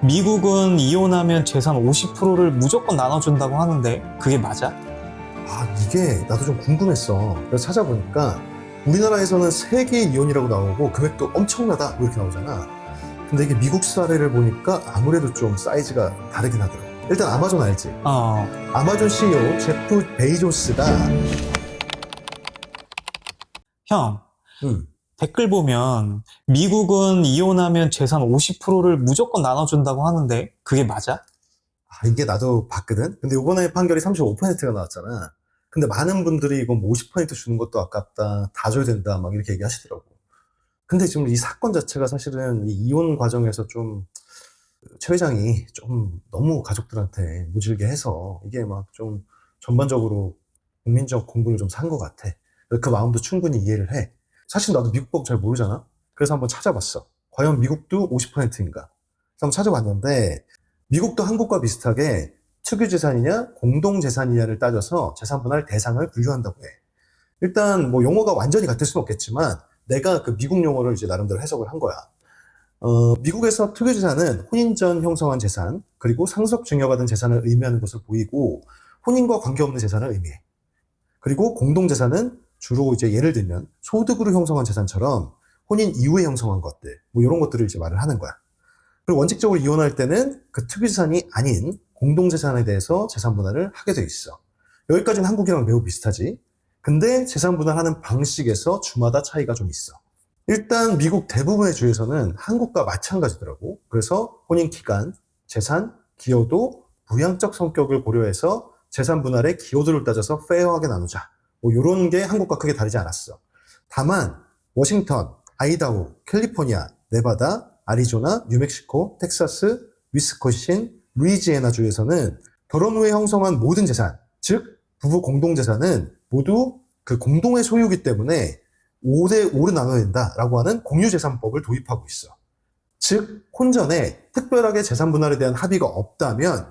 미국은 이혼하면 재산 50%를 무조건 나눠준다고 하는데 그게 맞아? 이게 나도 좀 궁금했어. 그래서 찾아보니까 우리나라에서는 세계 이혼이라고 나오고 금액도 엄청나다 뭐 이렇게 나오잖아. 근데 이게 미국 사례를 보니까 아무래도 좀 사이즈가 다르긴 하더라고. 일단 아마존 알지? 아마존 CEO 제프 베이조스가 형, 음, 댓글 보면 미국은 이혼하면 재산 50%를 무조건 나눠준다고 하는데 그게 맞아? 이게 나도 봤거든? 근데 이번에 판결이 35%가 나왔잖아. 근데 많은 분들이 이건 뭐 50% 주는 것도 아깝다, 다 줘야 된다, 막 이렇게 얘기하시더라고. 근데 지금 이 사건 자체가 사실은 이 이혼 과정에서 좀 최 회장이 좀 너무 가족들한테 모질게 해서 이게 막 좀 전반적으로 국민적 공분을 좀 산 것 같아. 그 마음도 충분히 이해를 해. 사실 나도 미국 법 잘 모르잖아. 그래서 한번 찾아봤어. 과연 미국도 50%인가? 그래서 한번 찾아봤는데 미국도 한국과 비슷하게 특유재산이냐 공동재산이냐를 따져서 재산분할 대상을 분류한다고 해. 일단 뭐 용어가 완전히 같을 수는 없겠지만 내가 그 미국 용어를 이제 나름대로 해석을 한 거야. 미국에서 특유재산은 혼인 전 형성한 재산, 그리고 상속 증여받은 재산을 의미하는 것으로 보이고, 혼인과 관계없는 재산을 의미해. 그리고 공동재산은 주로 이제 예를 들면 소득으로 형성한 재산처럼 혼인 이후에 형성한 것들, 뭐 이런 것들을 이제 말을 하는 거야. 그리고 원칙적으로 이혼할 때는 그 특유재산이 아닌 공동재산에 대해서 재산분할을 하게 돼 있어. 여기까지는 한국이랑 매우 비슷하지. 근데 재산분할하는 방식에서 주마다 차이가 좀 있어. 일단 미국 대부분의 주에서는 한국과 마찬가지더라고. 그래서 혼인 기간, 재산, 기여도, 부양적 성격을 고려해서 재산 분할의 기여도를 따져서 페어하게 나누자. 뭐 이런 게 한국과 크게 다르지 않았어. 다만 워싱턴, 아이다호, 캘리포니아, 네바다, 아리조나, 뉴멕시코, 텍사스, 위스콘신, 루이지애나 주에서는 결혼 후에 형성한 모든 재산, 즉 부부 공동 재산은 모두 그 공동의 소유이기 때문에 5대5로 나눠야 된다라고 하는 공유재산법을 도입하고 있어. 즉 혼전에 특별하게 재산 분할에 대한 합의가 없다면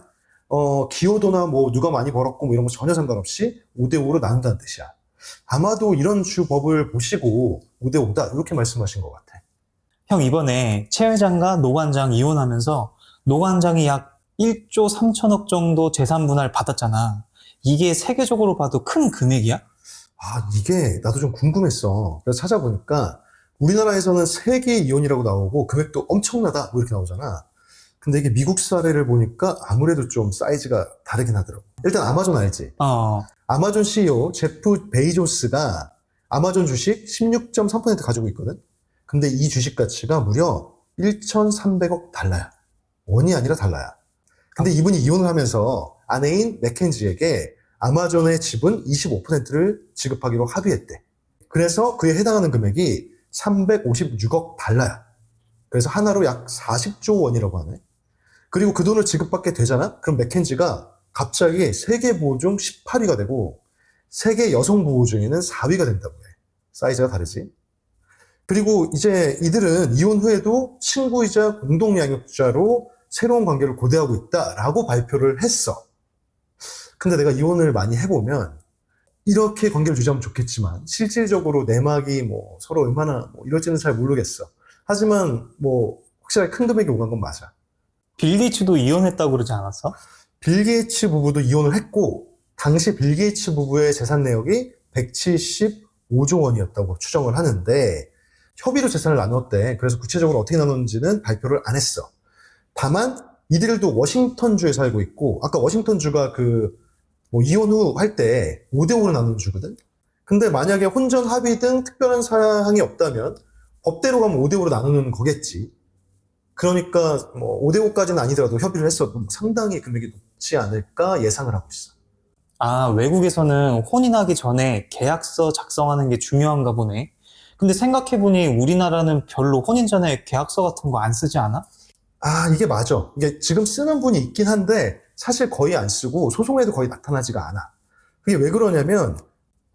기여도나 뭐 누가 많이 벌었고 뭐 이런 거 전혀 상관없이 5대5로 나눈다는 뜻이야. 아마도 이런 주법을 보시고 5대5다 이렇게 말씀하신 것 같아. 형, 이번에 최 회장과 노 관장 이혼하면서 노 관장이 약 1조 3천억 정도 재산 분할 받았잖아. 이게 세계적으로 봐도 큰 금액이야? 이게 나도 좀 궁금했어. 그래서 찾아보니까 우리나라에서는 세계 이혼이라고 나오고 금액도 엄청나다 뭐 이렇게 나오잖아. 근데 이게 미국 사례를 보니까 아무래도 좀 사이즈가 다르긴 하더라고. 일단 아마존 알지? 아마존 CEO 제프 베이조스가 아마존 주식 16.3% 가지고 있거든? 근데 이 주식 가치가 무려 1,300억 달러야. 원이 아니라 달러야. 근데 이분이 이혼을 하면서 아내인 맥켄지에게 아마존의 지분 25%를 지급하기로 합의했대. 그래서 그에 해당하는 금액이 356억 달러야. 그래서 하나로 약 40조 원이라고 하네. 그리고 그 돈을 지급받게 되잖아? 그럼 맥켄지가 갑자기 세계 보호 중 18위가 되고 세계 여성 보호 중에는 4위가 된다고 해. 사이즈가 다르지? 그리고 이제 이들은 이혼 후에도 친구이자 공동양육자로 새로운 관계를 고대하고 있다라고 발표를 했어. 근데 내가 이혼을 많이 해보면 이렇게 관계를 유지하면 좋겠지만 실질적으로 내막이 뭐 서로 얼마나 뭐 이럴지는 잘 모르겠어. 하지만 뭐 확실하게 큰 금액이 오간 건 맞아. 빌 게이츠도 이혼했다고 그러지 않았어? 빌 게이츠 부부도 이혼을 했고 당시 빌 게이츠 부부의 재산 내역이 175조 원이었다고 추정을 하는데 협의로 재산을 나눴대. 그래서 구체적으로 어떻게 나눴는지는 발표를 안 했어. 다만 이들도 워싱턴주에 살고 있고 아까 워싱턴주가 뭐 이혼 후 할 때 5대5로 나누는 주거든. 근데 만약에 혼전 합의 등 특별한 사항이 없다면 법대로 가면 5대5로 나누는 거겠지. 그러니까 뭐 5대5까지는 아니더라도 협의를 했어도 상당히 금액이 높지 않을까 예상을 하고 있어. 외국에서는 혼인하기 전에 계약서 작성하는 게 중요한가 보네. 근데 생각해보니 우리나라는 별로 혼인 전에 계약서 같은 거 안 쓰지 않아? 이게 맞아. 이게 지금 쓰는 분이 있긴 한데 사실 거의 안 쓰고 소송에도 거의 나타나지가 않아. 그게 왜 그러냐면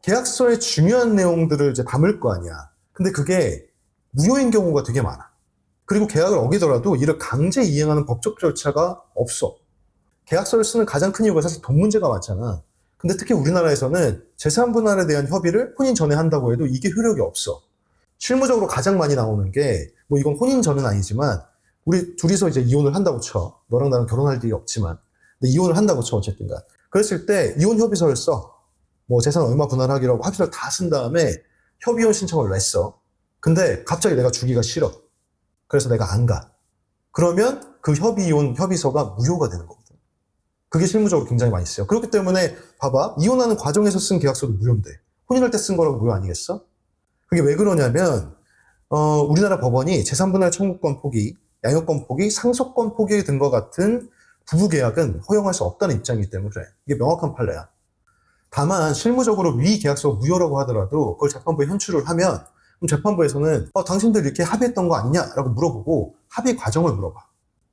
계약서에 중요한 내용들을 이제 담을 거 아니야. 근데 그게 무효인 경우가 되게 많아. 그리고 계약을 어기더라도 이를 강제 이행하는 법적 절차가 없어. 계약서를 쓰는 가장 큰 이유가 사실 돈 문제가 많잖아. 근데 특히 우리나라에서는 재산 분할에 대한 협의를 혼인 전에 한다고 해도 이게 효력이 없어. 실무적으로 가장 많이 나오는 게 뭐 이건 혼인 전은 아니지만 우리 둘이서 이제 이혼을 한다고 쳐. 너랑 나랑 결혼할 일이 없지만. 근데 이혼을 한다고 쳐, 어쨌든가. 그랬을 때 이혼 협의서를 써. 뭐 재산 얼마 분할하기로 하고 합의서를 다 쓴 다음에 협의혼 신청을 냈어. 근데 갑자기 내가 주기가 싫어. 그래서 내가 안 가. 그러면 그 협의혼 협의서가 무효가 되는 거거든. 그게 실무적으로 굉장히 많이 쓰여. 그렇기 때문에 봐봐. 이혼하는 과정에서 쓴 계약서도 무효인데 혼인할 때 쓴 거라고 무효 아니겠어? 그게 왜 그러냐면 우리나라 법원이 재산분할 청구권 포기, 양육권 포기, 상속권 포기에 든 것 같은 부부계약은 허용할 수 없다는 입장이기 때문에 그래. 이게 명확한 판례야. 다만 실무적으로 위 계약서가 무효라고 하더라도 그걸 재판부에 현출을 하면 그럼 재판부에서는 당신들 이렇게 합의했던 거 아니냐라고 물어보고 합의 과정을 물어봐.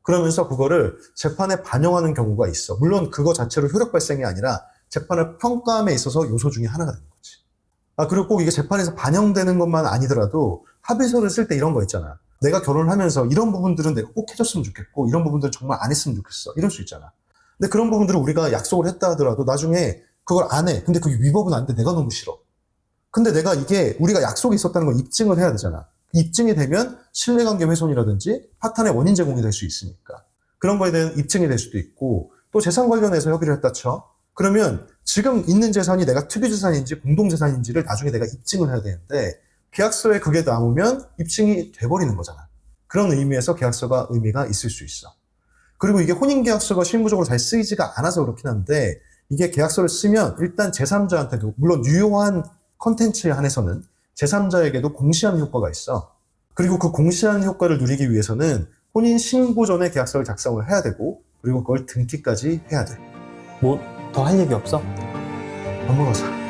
그러면서 그거를 재판에 반영하는 경우가 있어. 물론 그거 자체로 효력 발생이 아니라 재판을 평가함에 있어서 요소 중에 하나가 되는 거지. 그리고 꼭 이게 재판에서 반영되는 것만 아니더라도 합의서를 쓸 때 이런 거 있잖아. 내가 결혼을 하면서 이런 부분들은 내가 꼭 해줬으면 좋겠고 이런 부분들은 정말 안 했으면 좋겠어. 이럴 수 있잖아. 근데 그런 부분들을 우리가 약속을 했다 하더라도 나중에 그걸 안 해. 근데 그게 위법은 안 돼. 내가 너무 싫어. 근데 내가 이게 우리가 약속이 있었다는 걸 입증을 해야 되잖아. 입증이 되면 신뢰관계 훼손이라든지 파탄의 원인 제공이 될 수 있으니까. 그런 거에 대한 입증이 될 수도 있고 또 재산 관련해서 협의를 했다 쳐. 그러면 지금 있는 재산이 내가 특유재산인지 공동재산인지를 나중에 내가 입증을 해야 되는데 계약서에 그게 나오면 입증이 돼버리는 거잖아. 그런 의미에서 계약서가 의미가 있을 수 있어. 그리고 이게 혼인계약서가 실무적으로 잘 쓰이지가 않아서 그렇긴 한데 이게 계약서를 쓰면 일단 제3자한테도 물론 유효한 컨텐츠에 한해서는 제3자에게도 공시하는 효과가 있어. 그리고 그 공시하는 효과를 누리기 위해서는 혼인 신고 전에 계약서를 작성을 해야 되고 그리고 그걸 등기까지 해야 돼. 뭐 더 할 얘기 없어? 밥 먹어서.